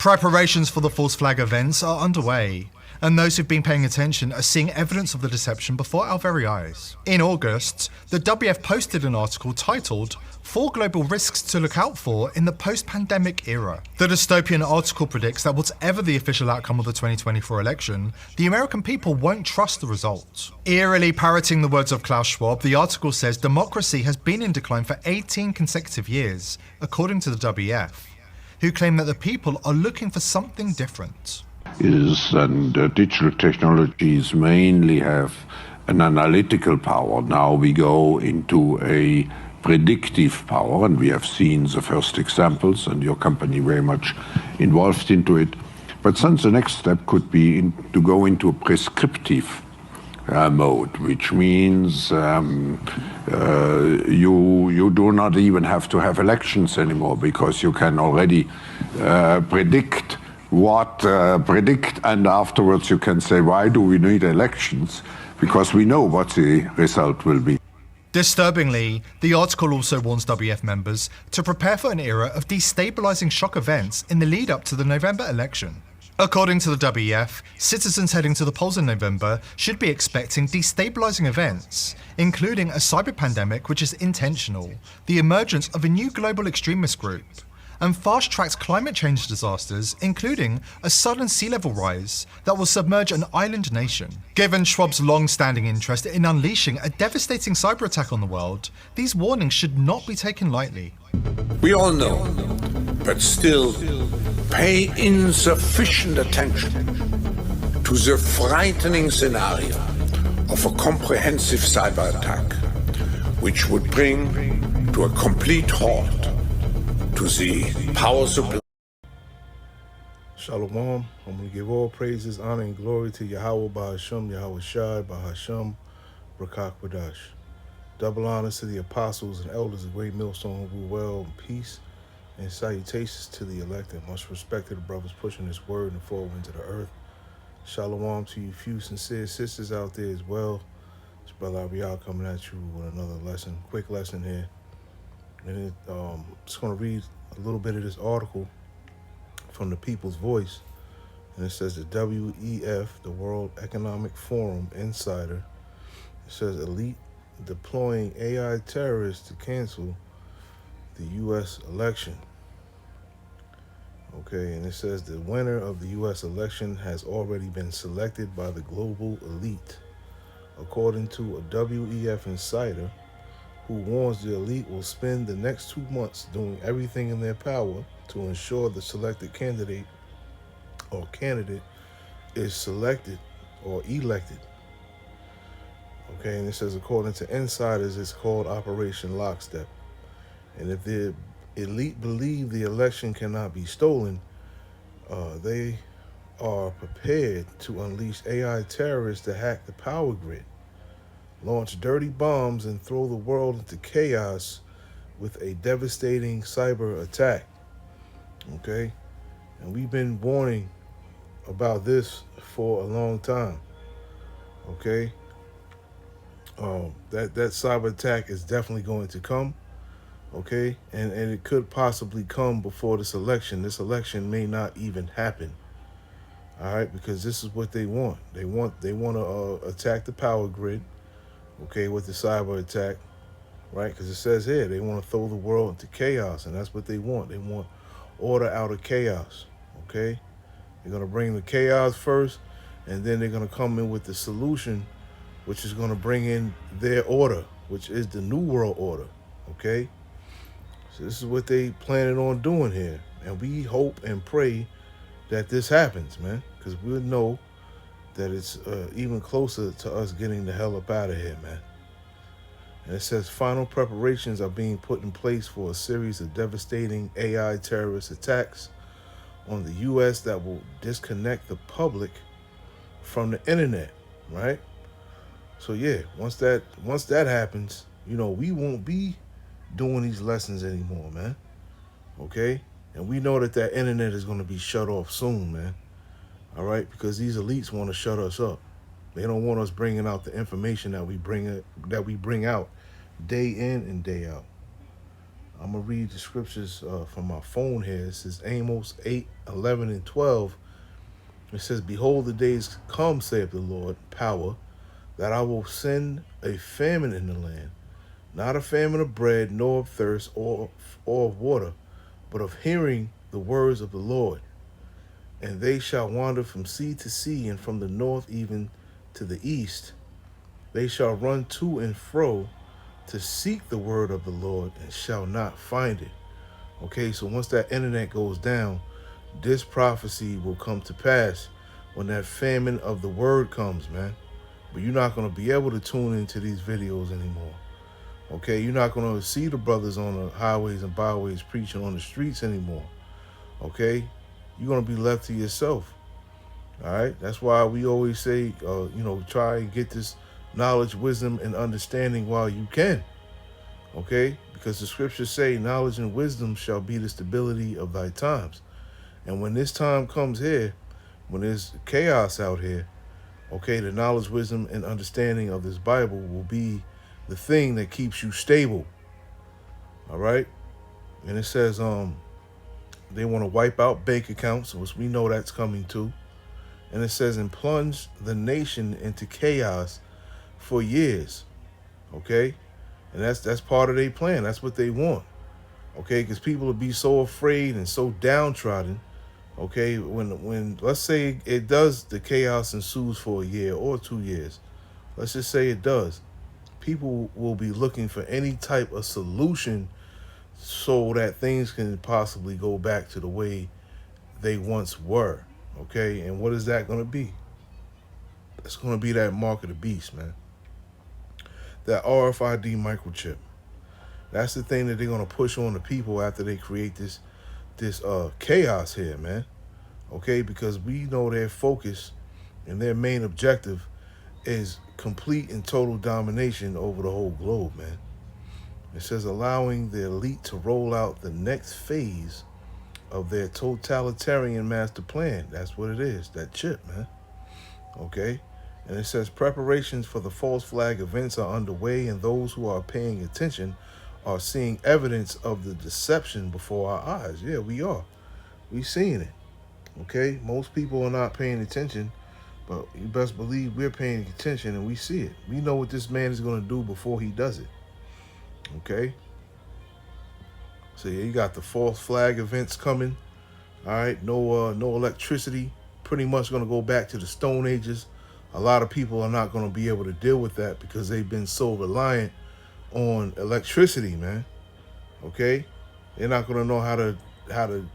Preparations for the false flag events are underway, and those who've been paying attention are seeing evidence of the deception before our very eyes. In August, the WF posted an article titled 4 Global Risks to Look Out For in the Post-Pandemic Era. The dystopian article predicts that whatever the official outcome of the 2024 election, the American people won't trust the results. Eerily parroting the words of Klaus Schwab, the article says democracy has been in decline for 18 consecutive years, according to the WF, who claim that the people are looking for something different. Digital technologies mainly have an analytical power. Now we go into a predictive power, and we have seen the first examples, and your company very much involved into it. But then the next step could be to go into a prescriptive mode, which means you do not even have to have elections anymore, because you can already predict, and afterwards you can say, why do we need elections? Because we know what the result will be. Disturbingly, the article also warns WF members to prepare for an era of destabilizing shock events in the lead up to the November election. According to the WF, citizens heading to the polls in November should be expecting destabilizing events, including a cyber pandemic which is intentional, the emergence of a new global extremist group, and fast-tracked climate change disasters, including a sudden sea level rise that will submerge an island nation. Given Schwab's long-standing interest in unleashing a devastating cyber attack on the world, these warnings should not be taken lightly. We all know, but still pay insufficient attention to the frightening scenario of a comprehensive cyber attack, which would bring to a complete halt to the power supply. Shalom. I'm going to give all praises, honor, and glory to Yahweh Bahasham, Yahweh Shai, Bahasham, Brakak Badash. Double honors to the apostles and elders of Great Millstone who rule well, and peace and salutations to the elected. Much respect to the brothers pushing this word and forward into the earth. Shalom to you few sincere sisters out there as well. It's Brother Abiyah coming at you with another lesson, quick lesson here. And I'm just going to read a little bit of this article from the People's Voice. And it says the WEF, the World Economic Forum Insider, it says elite deploying A.i terrorists to cancel the U.S. election. Okay, and it says the winner of the U.S. election has already been selected by the global elite, according to a WEF insider who warns the elite will spend the next 2 months doing everything in their power to ensure the selected candidate is selected or elected. Okay, and it says according to insiders, it's called Operation Lockstep. And if the elite believe the election cannot be stolen, they are prepared to unleash A.i terrorists to hack the power grid, launch dirty bombs, and throw the world into chaos with a devastating cyber attack. Okay? And we've been warning about this for a long time. Okay? That cyber attack is definitely going to come. Okay? And it could possibly come before this election. This election may not even happen. All right? Because this is what they want. They want to attack the power grid. Okay, with the cyber attack, right? Because it says here they want to throw the world into chaos, and that's what they want. They want order out of chaos, okay? They're going to bring the chaos first, and then they're going to come in with the solution, which is going to bring in their order, which is the New World Order, okay? So this is what they planning on doing here, and we hope and pray that this happens, man, because we'll know that it's even closer to us getting the hell up out of here, man. And it says final preparations are being put in place for a series of devastating A.i terrorist attacks on the U.S. that will disconnect the public from the internet, right? So yeah, once that happens, you know, we won't be doing these lessons anymore, man. Okay? And we know that internet is going to be shut off soon, man. All right, because these elites want to shut us up. They don't want us bringing out the information that we bring out day in and day out. I'm going to read the scriptures from my phone here. It says Amos 8:11 and 12. It says, "Behold, the days come, saith the Lord, power, that I will send a famine in the land, not a famine of bread, nor of thirst, or of water, but of hearing the words of the Lord. And they shall wander from sea to sea, and from the north even to the east. They shall run to and fro to seek the word of the Lord, and shall not find it." Okay, so once that internet goes down, this prophecy will come to pass when that famine of the word comes, man. But you're not going to be able to tune into these videos anymore. Okay, you're not going to see the brothers on the highways and byways preaching on the streets anymore. Okay, you're going to be left to yourself. All right, that's why we always say, try and get this knowledge, wisdom, and understanding while you can. Okay, because the scriptures say knowledge and wisdom shall be the stability of thy times. And when this time comes here, when there's chaos out here, okay, the knowledge, wisdom, and understanding of this Bible will be the thing that keeps you stable. All right? And it says they want to wipe out bank accounts, which we know that's coming too. And it says, and plunge the nation into chaos for years. Okay? And that's part of their plan. That's what they want. Okay? Because people will be so afraid and so downtrodden. Okay, when let's say the chaos ensues for a year or 2 years, let's just say it does, people will be looking for any type of solution so that things can possibly go back to the way they once were. Okay, and what is that going to be? It's going to be that mark of the beast, man. That RFID microchip. That's the thing that they're going to push on the people after they create this chaos here, man. Okay, because we know their focus and their main objective is complete and total domination over the whole globe, man. It says allowing the elite to roll out the next phase of their totalitarian master plan. That's what it is, that chip, man. Okay, and it says preparations for the false flag events are underway, and those who are paying attention are seeing evidence of the deception before our eyes. Yeah, we are. We seeing it. Okay, most people are not paying attention, but you best believe we're paying attention and we see it. We know what this man is going to do before he does it. Okay, so yeah, you got the false flag events coming. All right, no electricity. Pretty much going to go back to the Stone Ages. A lot of people are not going to be able to deal with that because they've been so reliant on electricity, man. Okay, they're not going to know how to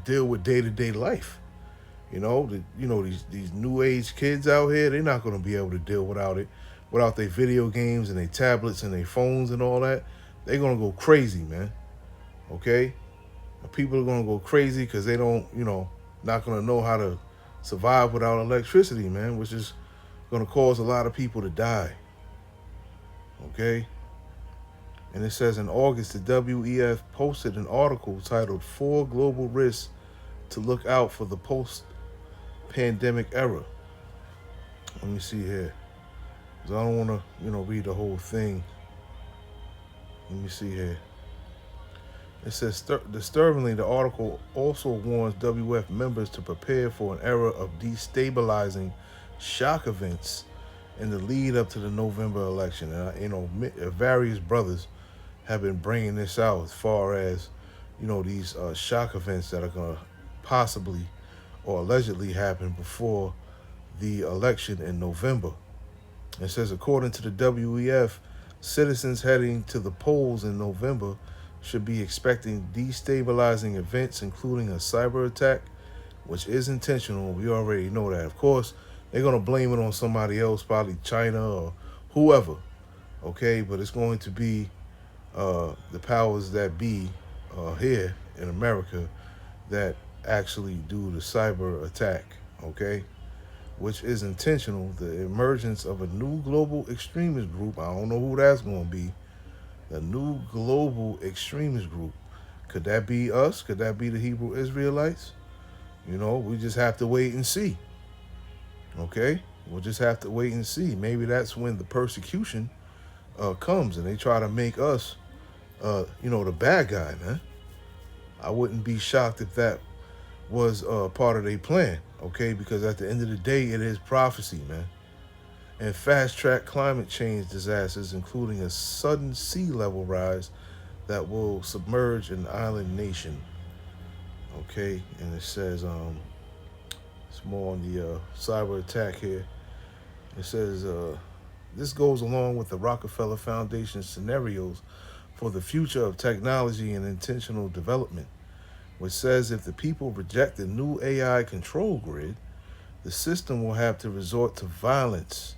deal with day-to-day life. These new age kids out here, they're not going to be able to deal without it, without their video games and their tablets and their phones and all that. They're going to go crazy, man. Okay, people are going to go crazy because they don't, not going to know how to survive without electricity, man, which is going to cause a lot of people to die. Okay. And it says in August, the WEF posted an article titled 4 Global Risks to Look Out for the Post-Pandemic Era. Let me see here, because I don't want to, read the whole thing. Let me see here. It says, disturbingly, the article also warns WF members to prepare for an era of destabilizing shock events in the lead up to the November election. And, various brothers have been bringing this out as far as, these shock events that are going to possibly or allegedly happen before the election in November. It says, according to the WEF, citizens heading to the polls in November should be expecting destabilizing events, including a cyber attack, which is intentional. We already know that. Of course, they're going to blame it on somebody else, probably China or whoever. Okay, but it's going to be the powers that be here in America that actually do the cyber attack, okay, which is intentional. The emergence of a new global extremist group, I don't know who that's going to be, the new global extremist group. Could that be us? Could that be the Hebrew Israelites? We just have to wait and see, okay? We'll just have to wait and see. Maybe that's when the persecution comes and they try to make us the bad guy, man. I wouldn't be shocked if that was part of their plan, okay? Because at the end of the day, it is prophecy, man. And fast-track climate change disasters, including a sudden sea level rise that will submerge an island nation, okay? And it says, it's more on the cyber attack here. It says, this goes along with the Rockefeller Foundation scenarios for the future of technology and intentional development, which says if the people reject the new AI control grid, the system will have to resort to violence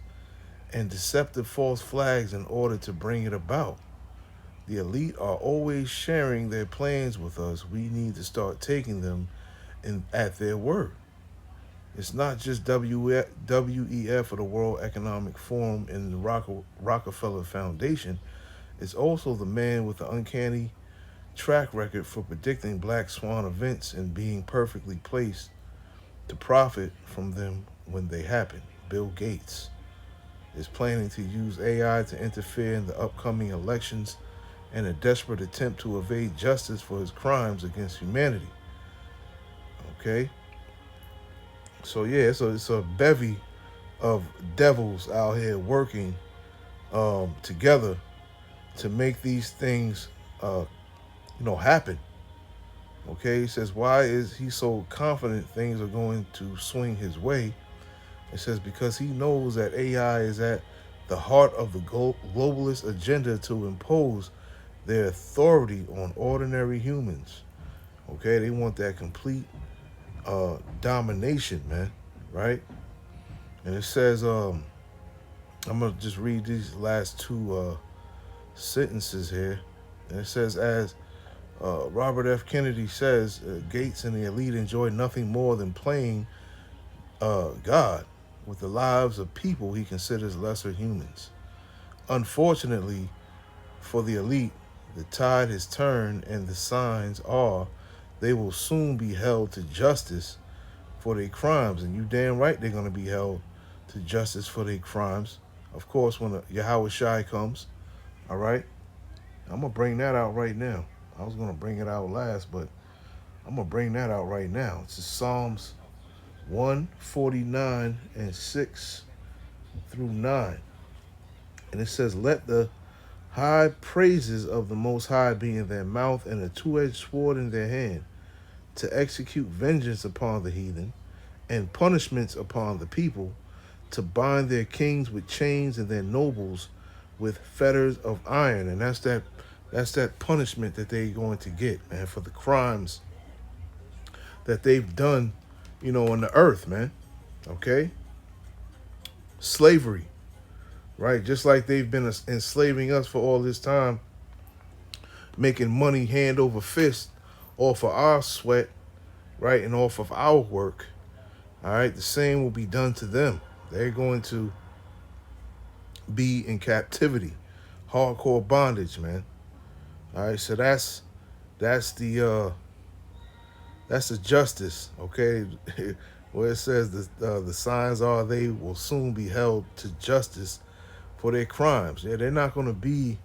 and deceptive false flags in order to bring it about. The elite are always sharing their plans with us. We need to start taking them at their word. It's not just WEF or the World Economic Forum and the Rockefeller Foundation. It's also the man with the uncanny track record for predicting black swan events and being perfectly placed to profit from them when they happen. Bill Gates is planning to use AI to interfere in the upcoming elections in a desperate attempt to evade justice for his crimes against humanity. Okay? So yeah, it's a bevy of devils out here working together to make these things happen. Okay, he says, why is he so confident things are going to swing his way? It says, because he knows that AI is at the heart of the globalist agenda to impose their authority on ordinary humans. Okay, they want that complete domination, man, right? And it says, I'm going to just read these last two sentences here. And it says, as Robert F. Kennedy says, Gates and the elite enjoy nothing more than playing God with the lives of people he considers lesser humans. Unfortunately for the elite, the tide has turned and the signs are they will soon be held to justice for their crimes. And you damn right they're going to be held to justice for their crimes. Of course, when Yahweh Shai comes, all right? I'm going to bring that out right now. I was going to bring it out last, but I'm going to bring that out right now. It's Psalms 149 and 6 through 9. And it says, let the high praises of the Most High be in their mouth and a two-edged sword in their hand, to execute vengeance upon the heathen and punishments upon the people, to bind their kings with chains and their nobles with fetters of iron. And that's that punishment that they're going to get, man, for the crimes that they've done, on the earth, man. Okay? Slavery, right? Just like they've been enslaving us for all this time, making money hand over fist off of our sweat, right, and off of our work. All right? The same will be done to them. They're going to be in captivity, hardcore bondage, man. All right, so that's the justice, okay? Where it says the signs are they will soon be held to justice for their crimes. Yeah, they're not going to be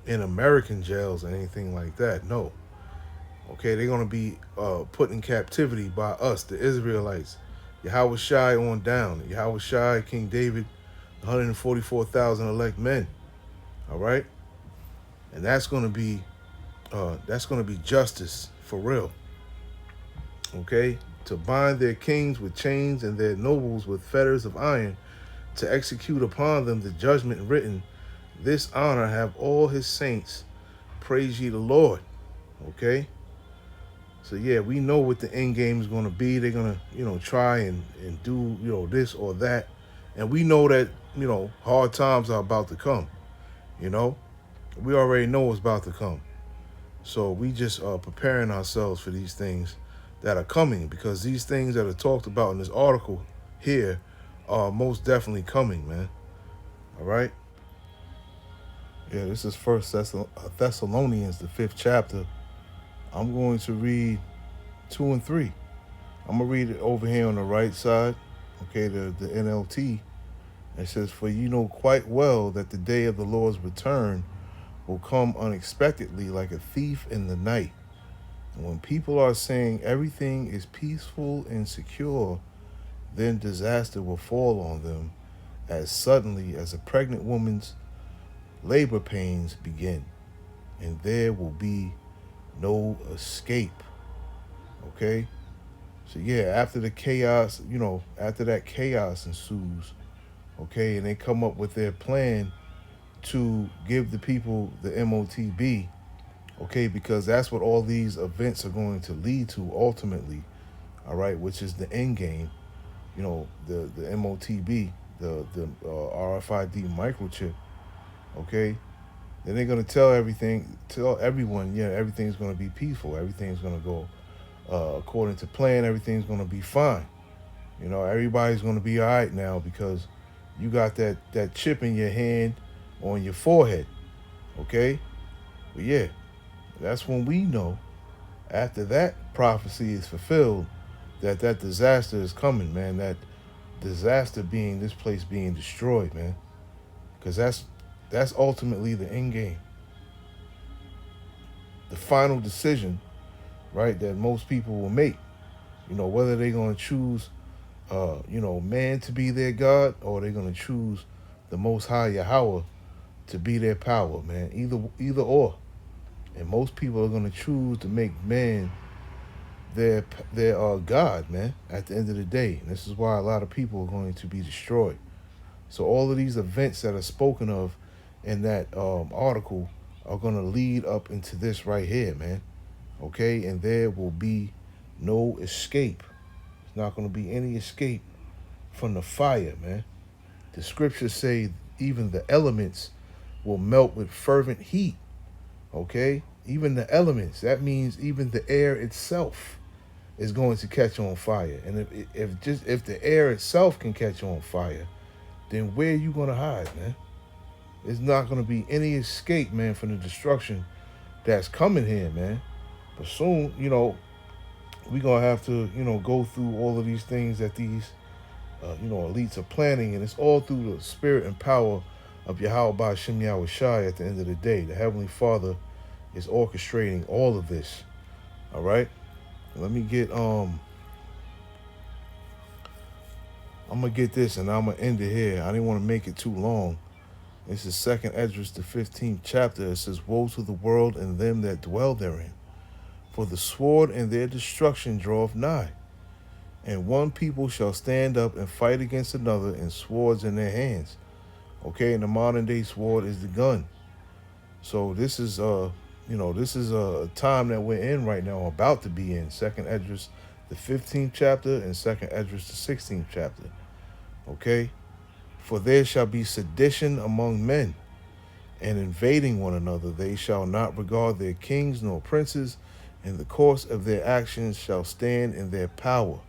in American jails or anything like that. No. Okay, they're going to be put in captivity by us, the Israelites. Yahweh Shai on down. Yahweh Shai, King David, 144,000 elect men. All right? And that's going to be justice for real. Okay? To bind their kings with chains and their nobles with fetters of iron, to execute upon them the judgment written, this honor have all his saints, praise ye the Lord. Okay? So yeah, we know what the end game is going to be. They're going to, try and do, this or that. And we know that, hard times are about to come. We already know what's about to come. So we just are preparing ourselves for these things that are coming, because these things that are talked about in this article here are most definitely coming, man. All right? Yeah, this is First Thessalonians, the 5th chapter. I'm going to read 2 and 3. I'm going to read it over here on the right side, okay, the NLT. It says, for you know quite well that the day of the Lord's return will come unexpectedly like a thief in the night. And when people are saying everything is peaceful and secure, then disaster will fall on them as suddenly as a pregnant woman's labor pains begin, and there will be no escape. Okay? So yeah, after the chaos, after that chaos ensues, okay, and they come up with their plan to give the people the MOTB, okay, because that's what all these events are going to lead to ultimately, all right, which is the end game, the MOTB, the RFID microchip, okay. Then they're gonna tell everyone, yeah, everything's gonna be peaceful, everything's gonna go according to plan, everything's gonna be fine. Everybody's gonna be all right now because you got that chip in your hand on your forehead, okay. But yeah, that's when we know, after that prophecy is fulfilled, that disaster is coming, man. That disaster being this place being destroyed, man. Because that's ultimately the end game. The final decision, right, that most people will make. Whether they're going to choose, man to be their God, or they're going to choose the Most High Yahweh to be their power, man. Either or. And most people are going to choose to make man their God, man, at the end of the day. And this is why a lot of people are going to be destroyed. So all of these events that are spoken of in that article are going to lead up into this right here, man. Okay? And there will be no escape. There's not going to be any escape from the fire, man. The scriptures say even the elements will melt with fervent heat. Okay? Even the elements. That means even the air itself is going to catch on fire. And if the air itself can catch on fire, then where are you going to hide, man? There's not going to be any escape, man, from the destruction that's coming here, man. But soon, we're going to have to, go through all of these things that these, elites are planning. And it's all through the spirit and power of Yahweh Ba'Shem Yahweh Shai at the end of the day. The Heavenly Father is orchestrating all of this. All right? Let me get, I'm going to get this and I'm going to end it here. I didn't want to make it too long. This is 2nd Esdras, the 15th chapter. It says, woe to the world and them that dwell therein. For the sword and their destruction draweth nigh. And one people shall stand up and fight against another, and swords in their hands. Okay, and the modern day sword is the gun. So this is this is a time that we're in right now, about to be in. 2nd Esdras, the 15th chapter, and 2nd Esdras, the 16th chapter. Okay? For there shall be sedition among men, and invading one another. They shall not regard their kings nor princes, and the course of their actions shall stand in their power.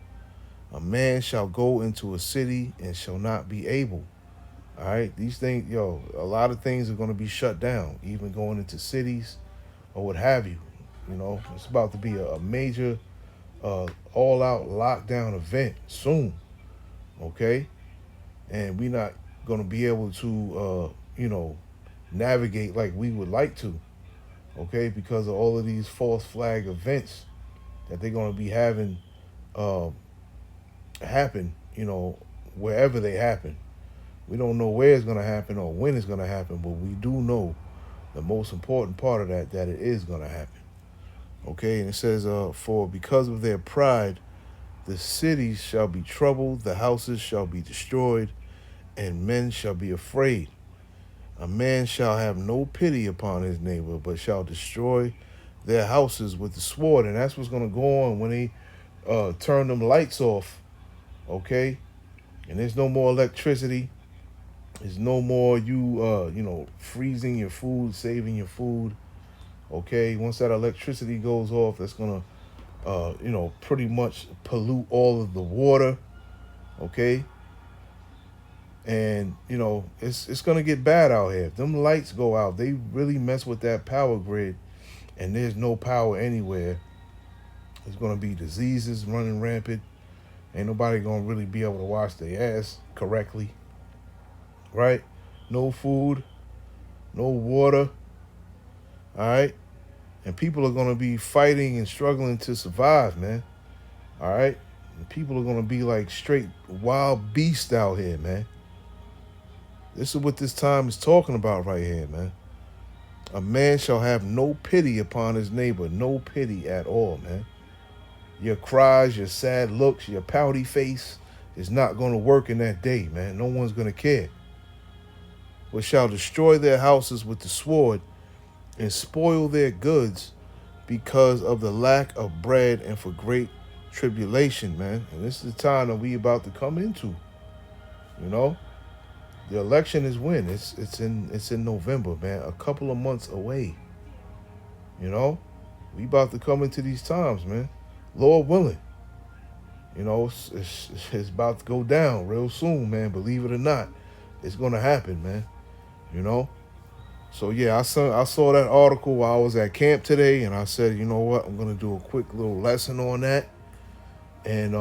A man shall go into a city and shall not be able. All right? These things, a lot of things are going to be shut down, even going into cities or what have you. It's about to be a major all-out lockdown event soon. Okay? And we're not going to be able to, navigate like we would like to, okay, because of all of these false flag events that they're going to be having happen, wherever they happen. We don't know where it's going to happen or when it's going to happen, but we do know the most important part of that it is going to happen. Okay, and it says, for because of their pride, the cities shall be troubled, the houses shall be destroyed, and men shall be afraid. A man shall have no pity upon his neighbor, but shall destroy their houses with the sword. And that's what's going to go on when they turn them lights off, okay? And there's no more electricity. There's no more you freezing your food, saving your food, okay? Once that electricity goes off, that's going to, pretty much pollute all of the water, okay? And, it's going to get bad out here. If them lights go out, they really mess with that power grid, and there's no power anywhere. There's going to be diseases running rampant. Ain't nobody going to really be able to wash their ass correctly, right? No food, no water, All right? And people are going to be fighting and struggling to survive, man. All right? And people are going to be like straight wild beasts out here, man. This is what this time is talking about right here, man. A man shall have no pity upon his neighbor, no pity at all, man. Your cries, your sad looks, your pouty face is not going to work in that day, man. No one's going to care. But shall destroy their houses with the sword and spoil their goods because of the lack of bread and for great tribulation, man. And this is the time that we about to come into. You know, the election is when? It's in November, man. A couple of months away. You know, we about to come into these times, man. Lord willing. You know, it's about to go down real soon, man. Believe it or not, it's gonna happen, man. You know. So yeah, I saw that article while I was at camp today, and I said, you know what, I'm gonna do a quick little lesson on that. And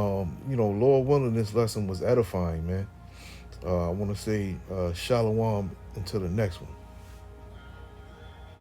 you know, Lord willing, this lesson was edifying, man. I want to say shalom until the next one.